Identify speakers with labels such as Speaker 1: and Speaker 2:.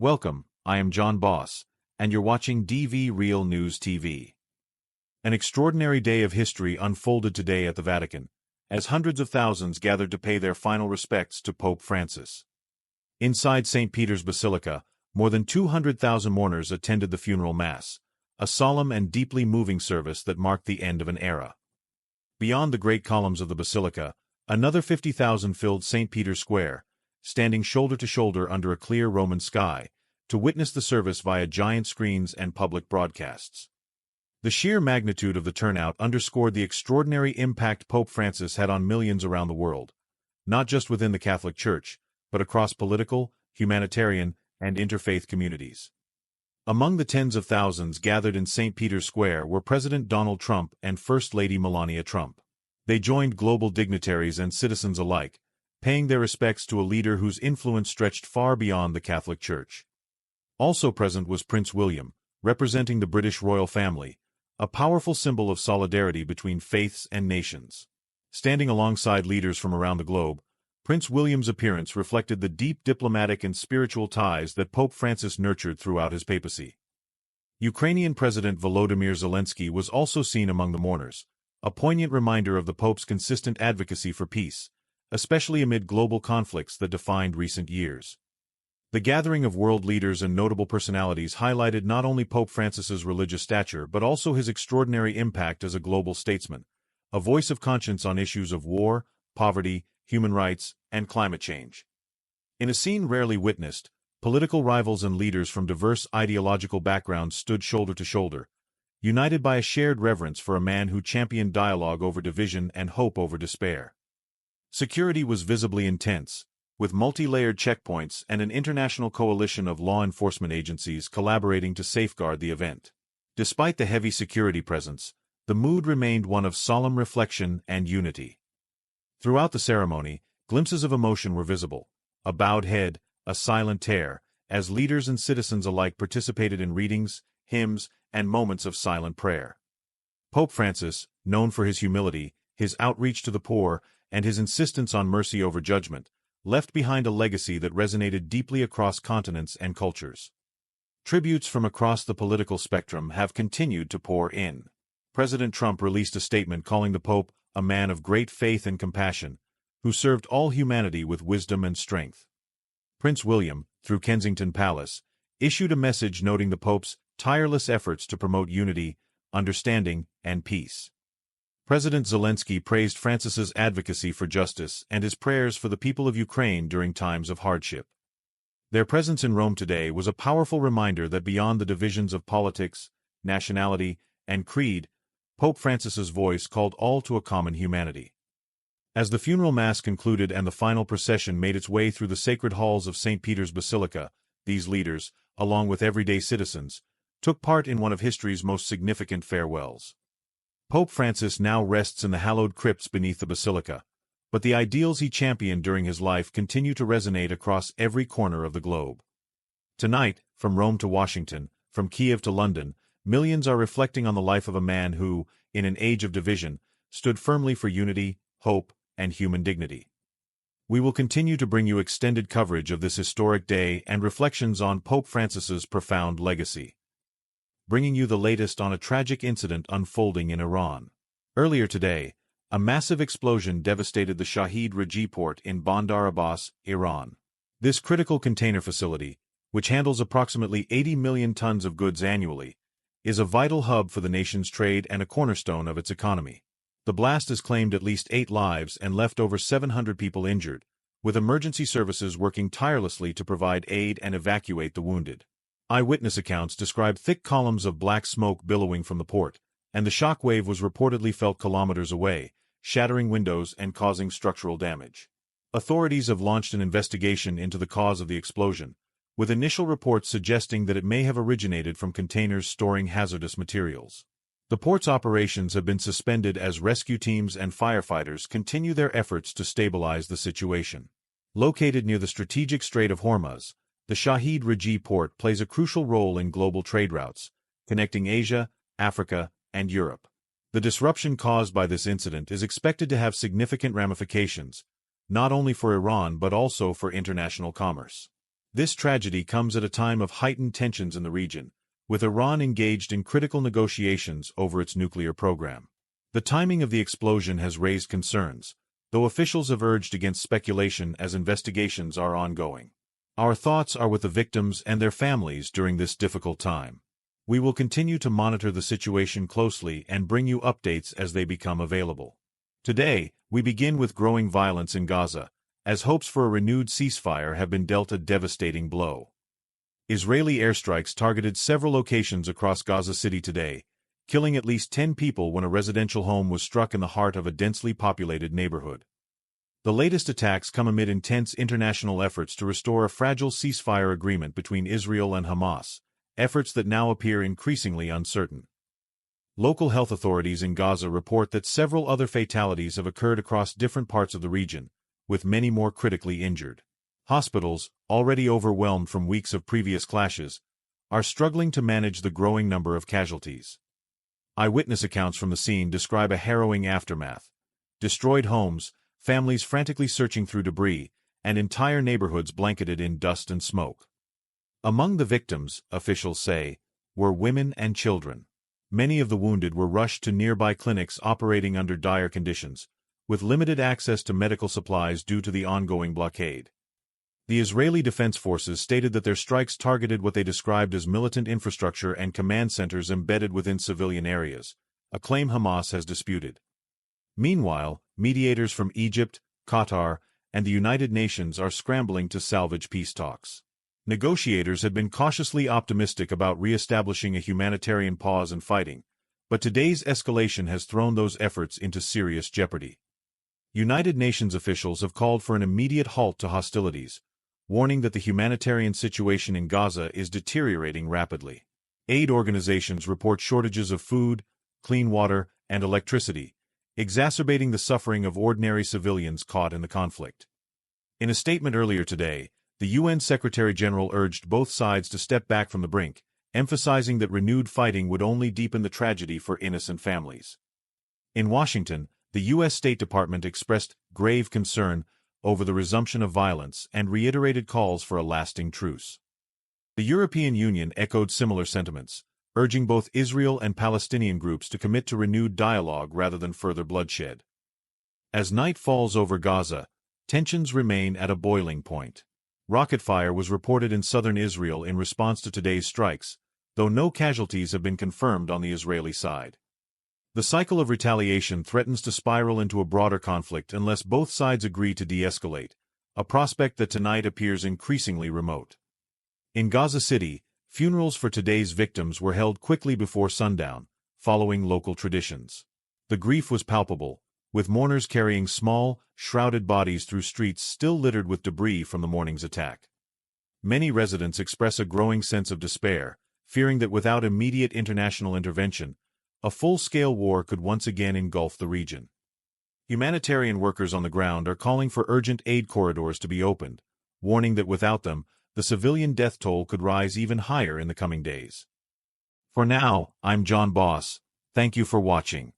Speaker 1: Welcome, I am John Boss, and you're watching DV Real News TV. An extraordinary day of history unfolded today at the Vatican, as hundreds of thousands gathered to pay their final respects to Pope Francis. Inside St. Peter's Basilica, more than 200,000 mourners attended the funeral mass, a solemn and deeply moving service that marked the end of an era. Beyond the great columns of the basilica, another 50,000 filled St. Peter's Square, standing shoulder to shoulder under a clear Roman sky, to witness the service via giant screens and public broadcasts. The sheer magnitude of the turnout underscored the extraordinary impact Pope Francis had on millions around the world, not just within the Catholic Church, but across political, humanitarian, and interfaith communities. Among the tens of thousands gathered in St. Peter's Square were President Donald Trump and First Lady Melania Trump. They joined global dignitaries and citizens alike, paying their respects to a leader whose influence stretched far beyond the Catholic Church. Also present was Prince William, representing the British royal family, a powerful symbol of solidarity between faiths and nations. Standing alongside leaders from around the globe, Prince William's appearance reflected the deep diplomatic and spiritual ties that Pope Francis nurtured throughout his papacy. Ukrainian President Volodymyr Zelensky was also seen among the mourners, a poignant reminder of the Pope's consistent advocacy for peace, especially amid global conflicts that defined recent years. The gathering of world leaders and notable personalities highlighted not only Pope Francis's religious stature but also his extraordinary impact as a global statesman, a voice of conscience on issues of war, poverty, human rights, and climate change. In a scene rarely witnessed, political rivals and leaders from diverse ideological backgrounds stood shoulder to shoulder, united by a shared reverence for a man who championed dialogue over division and hope over despair. Security was visibly intense, with multi-layered checkpoints and an international coalition of law enforcement agencies collaborating to safeguard the event. Despite the heavy security presence, the mood remained one of solemn reflection and unity. Throughout the ceremony, glimpses of emotion were visible, a bowed head, a silent tear, as leaders and citizens alike participated in readings, hymns, and moments of silent prayer. Pope Francis, known for his humility, his outreach to the poor, and his insistence on mercy over judgment, left behind a legacy that resonated deeply across continents and cultures. Tributes from across the political spectrum have continued to pour in. President Trump released a statement calling the Pope a man of great faith and compassion, who served all humanity with wisdom and strength. Prince William, through Kensington Palace, issued a message noting the Pope's tireless efforts to promote unity, understanding, and peace. President Zelensky praised Francis's advocacy for justice and his prayers for the people of Ukraine during times of hardship. Their presence in Rome today was a powerful reminder that beyond the divisions of politics, nationality, and creed, Pope Francis's voice called all to a common humanity. As the funeral mass concluded and the final procession made its way through the sacred halls of St. Peter's Basilica, these leaders, along with everyday citizens, took part in one of history's most significant farewells. Pope Francis now rests in the hallowed crypts beneath the basilica, but the ideals he championed during his life continue to resonate across every corner of the globe. Tonight, from Rome to Washington, from Kiev to London, millions are reflecting on the life of a man who, in an age of division, stood firmly for unity, hope, and human dignity. We will continue to bring you extended coverage of this historic day and reflections on Pope Francis's profound legacy, bringing you the latest on a tragic incident unfolding in Iran. Earlier today, a massive explosion devastated the Shahid Rajaee port in Bandar Abbas, Iran. This critical container facility, which handles approximately 80 million tons of goods annually, is a vital hub for the nation's trade and a cornerstone of its economy. The blast has claimed at least 8 lives and left over 700 people injured, with emergency services working tirelessly to provide aid and evacuate the wounded. Eyewitness accounts describe thick columns of black smoke billowing from the port, and the shockwave was reportedly felt kilometers away, shattering windows and causing structural damage. Authorities have launched an investigation into the cause of the explosion, with initial reports suggesting that it may have originated from containers storing hazardous materials. The port's operations have been suspended as rescue teams and firefighters continue their efforts to stabilize the situation. Located near the strategic Strait of Hormuz, the Shahid Rajaee port plays a crucial role in global trade routes, connecting Asia, Africa, and Europe. The disruption caused by this incident is expected to have significant ramifications, not only for Iran but also for international commerce. This tragedy comes at a time of heightened tensions in the region, with Iran engaged in critical negotiations over its nuclear program. The timing of the explosion has raised concerns, though officials have urged against speculation as investigations are ongoing. Our thoughts are with the victims and their families during this difficult time. We will continue to monitor the situation closely and bring you updates as they become available. Today, we begin with growing violence in Gaza, as hopes for a renewed ceasefire have been dealt a devastating blow. Israeli airstrikes targeted several locations across Gaza City today, killing at least 10 people when a residential home was struck in the heart of a densely populated neighborhood. The latest attacks come amid intense international efforts to restore a fragile ceasefire agreement between Israel and Hamas, efforts that now appear increasingly uncertain. Local health authorities in Gaza report that several other fatalities have occurred across different parts of the region, with many more critically injured. Hospitals, already overwhelmed from weeks of previous clashes, are struggling to manage the growing number of casualties. Eyewitness accounts from the scene describe a harrowing aftermath: destroyed homes, families frantically searching through debris, and entire neighborhoods blanketed in dust and smoke. Among the victims, officials say, were women and children. Many of the wounded were rushed to nearby clinics operating under dire conditions, with limited access to medical supplies due to the ongoing blockade. The Israeli Defense Forces stated that their strikes targeted what they described as militant infrastructure and command centers embedded within civilian areas, a claim Hamas has disputed. Meanwhile, mediators from Egypt, Qatar, and the United Nations are scrambling to salvage peace talks. Negotiators had been cautiously optimistic about re-establishing a humanitarian pause in fighting, but today's escalation has thrown those efforts into serious jeopardy. United Nations officials have called for an immediate halt to hostilities, warning that the humanitarian situation in Gaza is deteriorating rapidly. Aid organizations report shortages of food, clean water, and electricity, exacerbating the suffering of ordinary civilians caught in the conflict. In a statement earlier today, the UN Secretary-General urged both sides to step back from the brink, emphasizing that renewed fighting would only deepen the tragedy for innocent families. In Washington, the U.S. State Department expressed grave concern over the resumption of violence and reiterated calls for a lasting truce. The European Union echoed similar sentiments, urging both Israel and Palestinian groups to commit to renewed dialogue rather than further bloodshed. As night falls over Gaza, tensions remain at a boiling point. Rocket fire was reported in southern Israel in response to today's strikes, though no casualties have been confirmed on the Israeli side. The cycle of retaliation threatens to spiral into a broader conflict unless both sides agree to de-escalate, a prospect that tonight appears increasingly remote. In Gaza City, funerals for today's victims were held quickly before sundown, following local traditions. The grief was palpable, with mourners carrying small, shrouded bodies through streets still littered with debris from the morning's attack. Many residents express a growing sense of despair, fearing that without immediate international intervention, a full-scale war could once again engulf the region. Humanitarian workers on the ground are calling for urgent aid corridors to be opened, warning that without them, the civilian death toll could rise even higher in the coming days. For now, I'm John Boss. Thank you for watching.